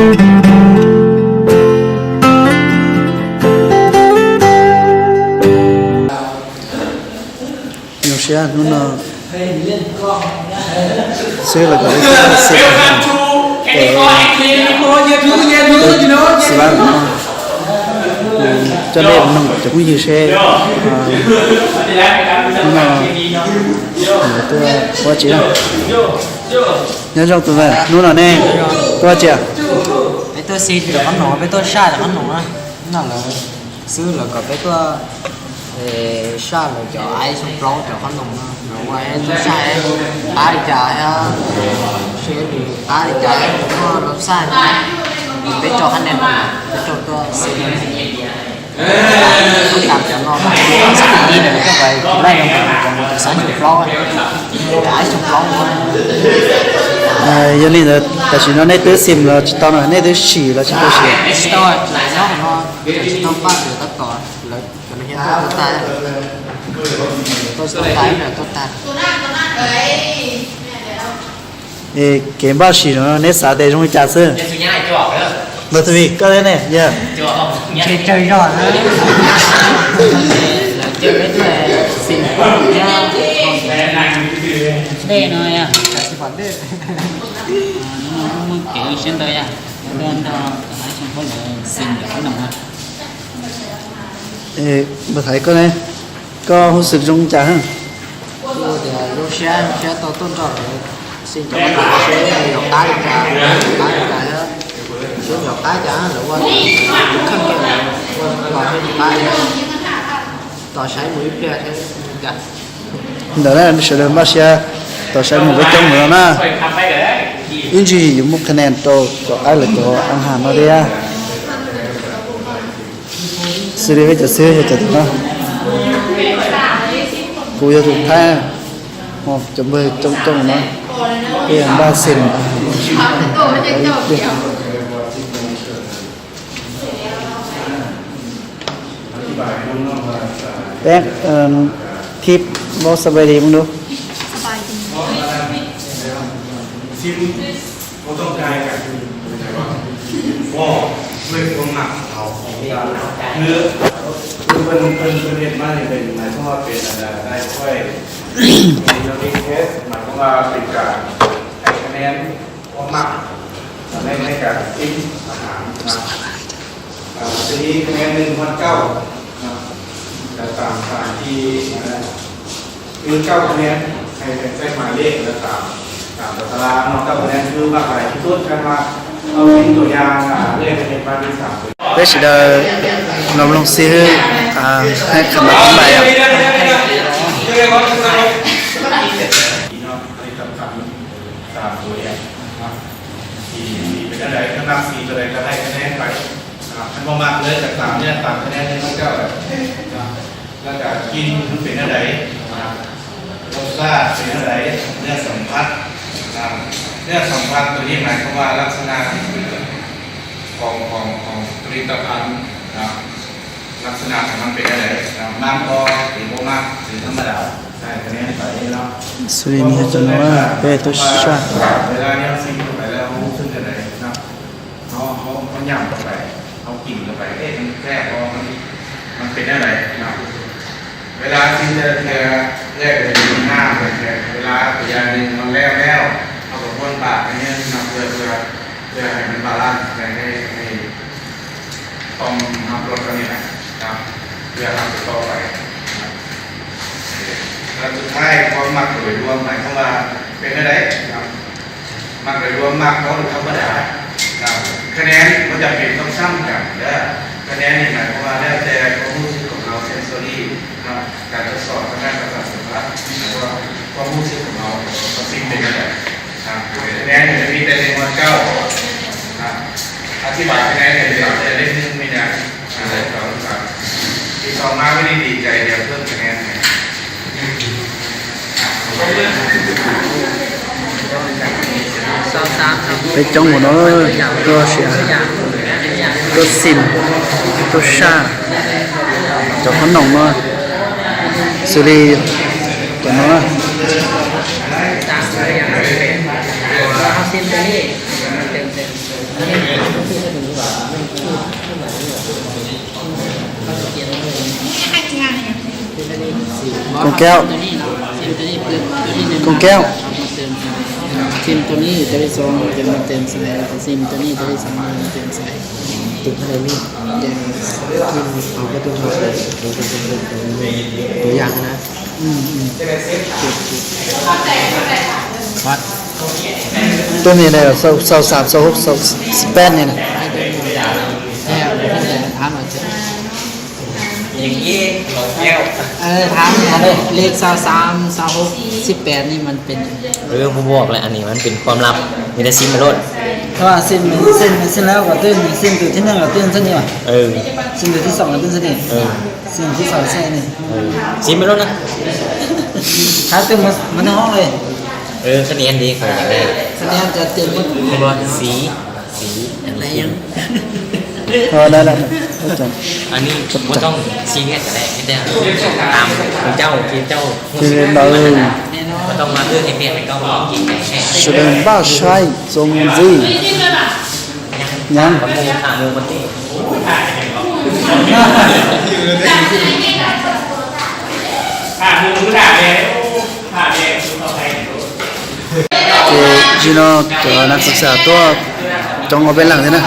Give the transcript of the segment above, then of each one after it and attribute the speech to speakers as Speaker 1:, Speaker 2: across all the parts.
Speaker 1: nhiều xe nó xe là cái xe cho nên nó cũng như xe nhưng mà tôi qua chị đâu nhớ trong tụi này nó là nè qua chị à
Speaker 2: bây tôi xin được hắn nổ bây tôi sai được hắn nổ á nó là xứ là có bây tôi sai là cho ai xong pro cho hắn nổ rồi ngoài tôi sai ai chạy á xe thì ai chạy nó làm sai bây cho hắn nè bây cho tôi xin tôi làm cho nó sắp đi rồi các bạn đây là còn một sáng chục pro ai xong pro
Speaker 1: giờ này là tại vì nó nét tới sim là chỉ tao nói nét tới xì là chỉ tới xì
Speaker 2: tôi lại nó chỉ tao phát được tất cả là cho nó hiện tôi tay tôi tay là tôi tay
Speaker 1: cái bao xì nó nét xả để trong trà sữa mà tụi mình có thế này nhá
Speaker 2: chơi rồi chơi cái này xịn nha đây này à xịn phản đây nó kiểu xịn đây à nên hãy xem có là xịn giỏi nồng ha
Speaker 1: mà thấy có này có hút sức trong trà hả
Speaker 2: tôi thì lúc xe tôi tôn trọng xin cho các bạn sẽ học tái được cả hết số học tái cả là qua không kêu qua thêm tái tỏ sải mũi kia thế cả
Speaker 1: đó là sự đơn bác xe tỏ sẽ một cái trong nữa na in gì dùng một cái nền to cho ai là cho ăn hàng nó đi à xử lý cho xe cho tụi nó cô cho tụi ta hoặc chuẩn bị trong nó cái hàng ba xin bé keep bao sắp về đi không đâu
Speaker 3: ซิมเขาต้องการกันก็เรื่องความหนักเขาคือเป็นเห็นมากเลยเป็นหมายความว่าเป็นอะไรได้ค่อยเรามีเทสหมายความว่าเป็นการให้คะแนนความหนักในการกินอาหารทีนี้คะแนน1,900แต่ตามที่คือ9คะแนนให้ได้หมายเลขและตามตารางนอกจากนั้นคือว่าอะไรที่ต้นกันว่าเอาเป็นตัวอย่างเรื่องในบ้านที่สาม
Speaker 1: bé chỉ là nằm lòng xe hay khẩn là con bài à
Speaker 3: ที่เป็นอะไรก็นับสี่ตัวใดก็ได้คะแนนไปมันประมาณเลยจาก3เนี่ย3คะแนนนี่มันก็แล้วก็กินมันเป็นอะไรรสชาติเป็นอะไรเนื้อสัมผัสเนื้อสัมผัสตัวนี้หมายความว่าลักษณะของผลิตภัณฑ์ลักษณะของมันเป็นอะไรมากก็หรือไม่มากหรือธรรมดาใช่คะแนนไปเนาะ
Speaker 1: xử lý như cho nó bé tôi xa
Speaker 3: เวลาเนี่ยซิงเข้าไปแล้วรู้สึกอะไรนะเขาย่ำเข้าไปเขากินเข้าไปมันแค่พอมันเป็นอะไรนะเวลาซิงจะแรกเลยหน้าเลยเวลาตัวอย่างหนึ่งมันแล้วเอากับคนปากอันนี้นะเพื่อให้มันบาลานซ์ให้ต้องทำรถกันนี่นะเพื่อทำต่อไปแล้วสุดท้ายความมักโดยรวมหมายความว่าเป็นอะไรมักโดยรวมมักน้อยหรือธรรมดาคะแนนมันจะเป็นต้องซ้ำกันคะแนนนี่หมายความว่าแล้วแต่ความรู้สึกของเราเซนซอรี่การทดสอบทางด้านประสาทสัมผัสแล้วก็ความรู้สึกของเราสิ่งเป็นอะไรคะแนนจะมีแต่1,900อธิบายคะแนนเนี่ยจะเล่นนึงไม่ได้อะไรต่อครับที่ต่อมาไม่ได้ดีใจเดี๋ยวเพิ่มคะแนน
Speaker 1: bên trong của nó cơ sẽ cơ xìm cơ xa cho nó nồng thôi xử lý cho nó con keo con keo
Speaker 2: ซิมตัวนี้จะได้2จะมาเติมใส่ซิมตัวนี้จะได้2มาเติมใส่ตึกอะไรนี่เดี๋ยวเอาไปตัวเลยตัวอย่างนะวัด
Speaker 1: ตัวนี้เลยsau 3 sau 6 sau 8นี่นะ
Speaker 2: แค่ถามมาจะ
Speaker 4: อย่างนี้หลงแก้ว
Speaker 2: ถามมาเลยเลข23 26 18นี่มันเป็น
Speaker 4: ผมบอกเลยอันนี้มันเป็นความลับมีแต่ซิมมาโลด
Speaker 2: เพราะว่าเส้นแล้วก็ตื่นเส้นตัวที่1ก็ตื่นเส้นนี้ว่ะ เส้นตัวที่2ก็ตื่นเส้นนี้เส้นที่2เส้นนี่
Speaker 4: ซิมมาโลดนะ
Speaker 2: ถ้าตื่นมันในห้องเลย
Speaker 4: คะแนนดีของอย่างนี้
Speaker 2: แสดงจะตื่นหมด
Speaker 4: เป็นว่าสีอันนี้
Speaker 1: ได้แล้วอาจารย์
Speaker 4: อันนี้ไม่ต้องซีเรียสกันเลยไม่ได้ตามเจ้าที่เจ้า
Speaker 1: คือเรา
Speaker 2: แน่นอน
Speaker 4: ไม่ต้องมาเพื่อให้เปลี่ยนเป็นก็บอกกินแค่
Speaker 1: แสดงว่าใช่จงจียัง
Speaker 4: มันมูถามมูมันตี
Speaker 1: จีโน่ตัวนักศึกษาตัวจงเอาเป็นหลังเลยนะ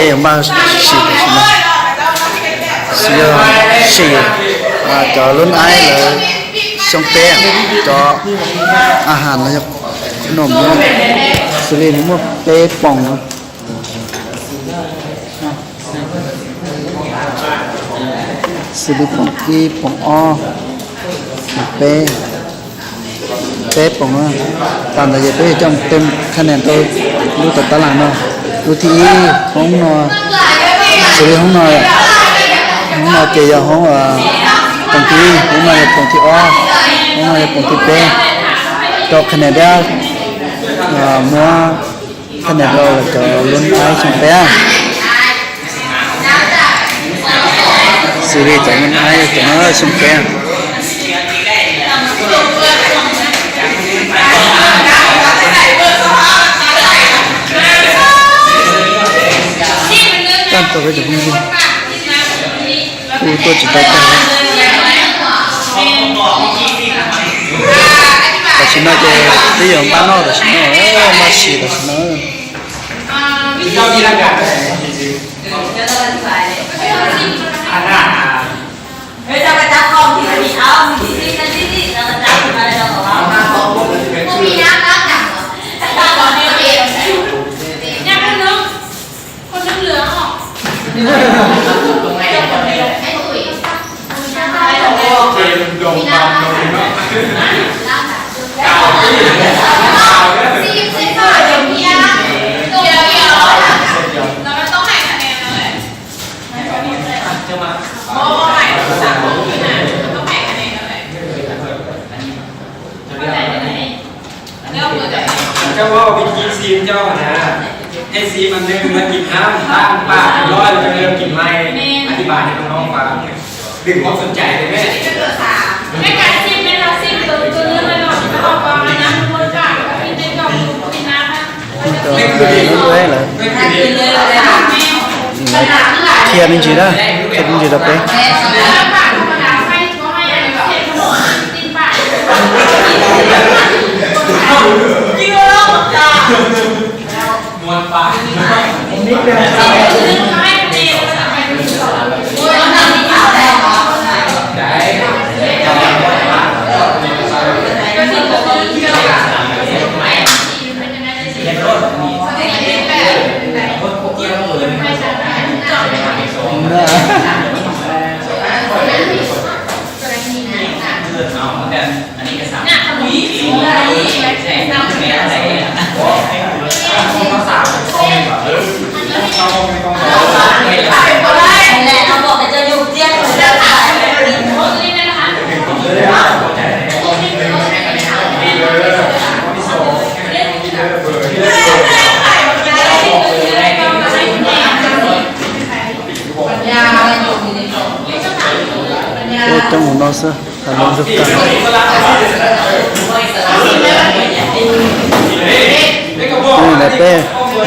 Speaker 1: อย่างบ้าฉีดใช่ไหมฉีดจอรุ่นไอ้เลยช่องเต้จออาหารนะครับขนมเนี่ยสุรินทร์มั่วเป๊ป่องสุรินทร์ป่องกีป่องอ้อเป๊ป่องอ่ะตามแต่เป๊จำเต็มคะแนนตัวรู้แต่ตารางเนาะรู้ที่ห้องนอนสุรินทร์ห้องนอนห้องนอนเจียห้องป่องกีห้องนอนป่องที่อ้อห้องนอนป่องที่เป๊ตัวคะแนนได้มัวคะแนนเราจะลุ้นไอ้ช่างเป๊สุรินทร์จะลุ้นไอ้จะมาช่างเป๊tanto que te pongo todo chitata ta chỉ nói cái giờ bán nó rồi nó mà xì rồi nó
Speaker 5: เจ้าว่าวิธีซีมเจ้านะให้ซีมันนึงแล้วกินน้ำตั้งปากร้อยจะเริ่มกินไม่อธิบายให้น้องๆฟังดึงความสนใจเลยแม่
Speaker 6: แม่การซิมแม่เราซิมตัวเนื้อเลยหน่อยจะออกมาน้ำมันกาดกินในกล่องกินน้ำนะ
Speaker 1: nó đấy là
Speaker 5: ไม่คือดี
Speaker 1: thiệt mình chỉ đó thiệt mình chỉ đập đấy
Speaker 5: มวนปาก
Speaker 1: trong một nó sơ là nó giúp cả นี่แหละเป้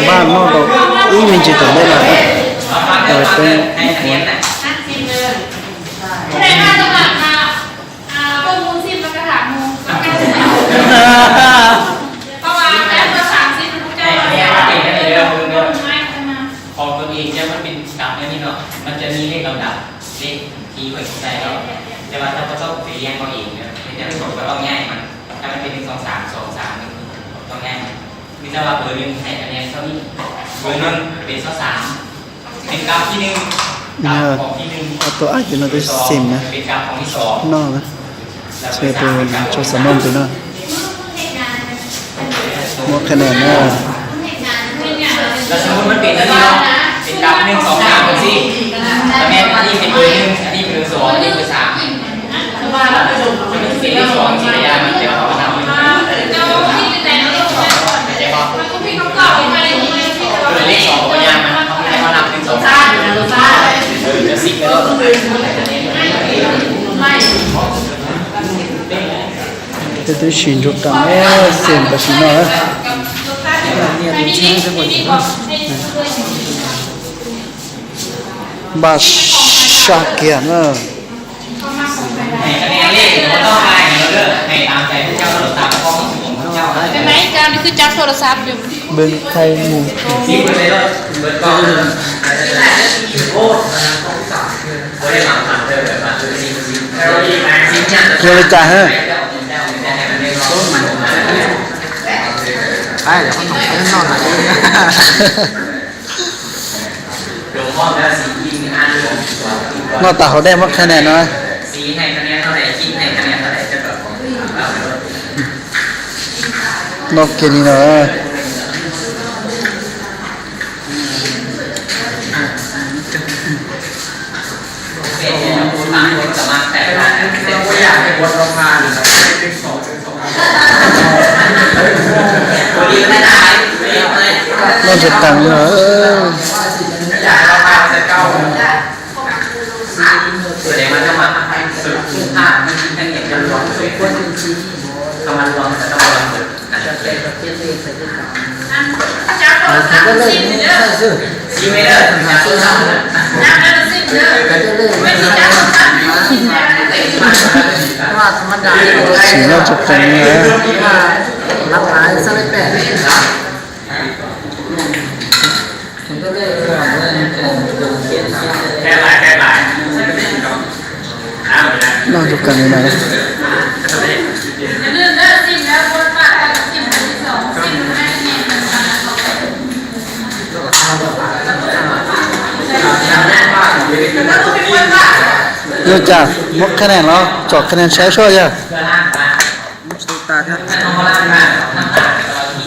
Speaker 1: บ้านนอกเราอีมันจะตัวได้หรอเออเป้
Speaker 6: ผู้ใดมาจังหวัดมาพวกมูลซิมมากระถางมูเพราะว่าแล้วตัว30มันจะไม่
Speaker 4: ของตัวเองเนี่ยมันเป็นกลับเนี่ยนี่เนาะมันจะมีเลขลำดับเลขที่ไว้ของใจเราแต่ว่าเราก็ต้องไปเรียนเอาเองเนี่ยไม่ใช่ไม่บอกว่าเราง่ายมันถ้ามันเป็น1 2 3 2 3ต้องง่ายมีแต่ว่าเบอร์หนึ่งให้คะแนนเท่านี้เบอร์หนึ่งเป็นข้อ3เป็นกราฟที่1กราฟของที่1
Speaker 1: เอาตัวอยู่ในตัวซิมนะ
Speaker 4: เป็นกราฟของที่2
Speaker 1: นอกนะเชื่อตัวโชว์สมองตัวนั้นหมดคะแนนเนาะ
Speaker 4: แล้วสมมติมันเป็นอันนี้เนาะเป็นกราฟ1 2 3เป็นสี่แต่แม่อันนี้เป็นเบอร์1อันนี้เป็นเบอร์2อันนี้เบอร์3มันเป็นเลข2ที่ระยะมันจะเอามาทำเป็นเลข2ตัวยามมันเขาให้เขานับ1 2 3จะ10ไปแล้ว
Speaker 1: 这都寻着干哎，先不是那。把杀干了。
Speaker 4: ให้คะแนนเลขมันต้องได้เราเลือกให้ตามใจพระเจ้าเราตามข้อของพระเจ้า
Speaker 6: เป็นไหมเจ้านี่คือจับโทรศัพท์อยู่
Speaker 1: เบิ่งไทยหมู่
Speaker 4: ที่เปิดเลยเปิดกล้องโอ้ไม่ได้มาผ่านเลยมาคือจริงจริงจริง
Speaker 1: เกี่ยวจ้าฮะ
Speaker 2: ไอ้เดี๋ยวเขาต้องไปนอนหน่อย
Speaker 4: หลวงพ่อแล้วสียิงอ่านหลวง
Speaker 1: นอกตาเขาได้มาคะแนนน้อย
Speaker 4: สีให้คะแนนเท่าไหร่กินให้คะแนนเท่าไหร่จะเกิดของเรา
Speaker 1: นอกเกนี่เนาะ
Speaker 4: เป็นผู้ตายคนสามารถแต่ละเป็นผู้อยากเป็นบทประพันธ์วันนี้ไม่ได้ไม่
Speaker 1: นอกจะตังเนาะ
Speaker 4: อยากประพันธ์จะเก้าแสดงว่าจะมาสุดทุกภาคมันกินทั้งเก็บจำลองสุดคนกำลังรวมแต่ต้องรวมสุดอาจจะเป็น
Speaker 6: จับโทรศัพท์ซิมเด้อ
Speaker 4: ซีไม่ได้อยากสู้ทำนะ
Speaker 6: จับแล้วซิมเด้อไม่ใช่จับโทรศัพท์ซิมแล้วไม่
Speaker 2: ว่าธรรมดา
Speaker 1: สีนอกจะตังเนาะ
Speaker 2: รับหลายสักแปดผมก็เลยว่า
Speaker 4: แค่หลาย
Speaker 1: นอกจะกันนี่นะ
Speaker 6: อย่าลืมเด้อซิมแล้วคนฝากซิมคนที่2ซิมให้แม่มันแล้วก็เป็นคนบ้า
Speaker 1: เยอะจ้าหมดคะแนนแล้วจอดคะแนนใช้ช่วยจ้ะ
Speaker 2: ตาครับ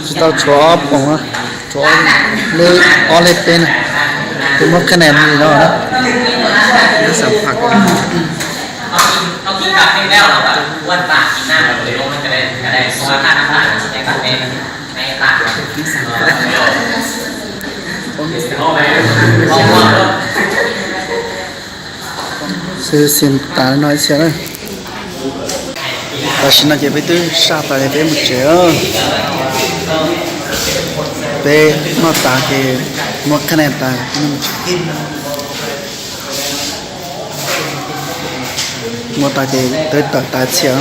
Speaker 1: จะต้องชอบผมว่าชอบเลยออเลเป็นคือหมดคะแนนนี่เนาะนะ
Speaker 2: สัมผัส
Speaker 4: เอากินกลับให้แล้วเราแบบอ้วนปากกินหน้าเราเลยลงมันจะได้เพราะว่าค่าน้ำตาลในกลับในปากเอาไปเอาหมด
Speaker 1: ซื้อซิมตาน้อยเสียเลยแต่ฉันน่าจะไปตื้อซาตาเลยไปหมดเจ้าไปนอกตาเกหมดคะแนนตาหมดตาเกตื้อตาเสีย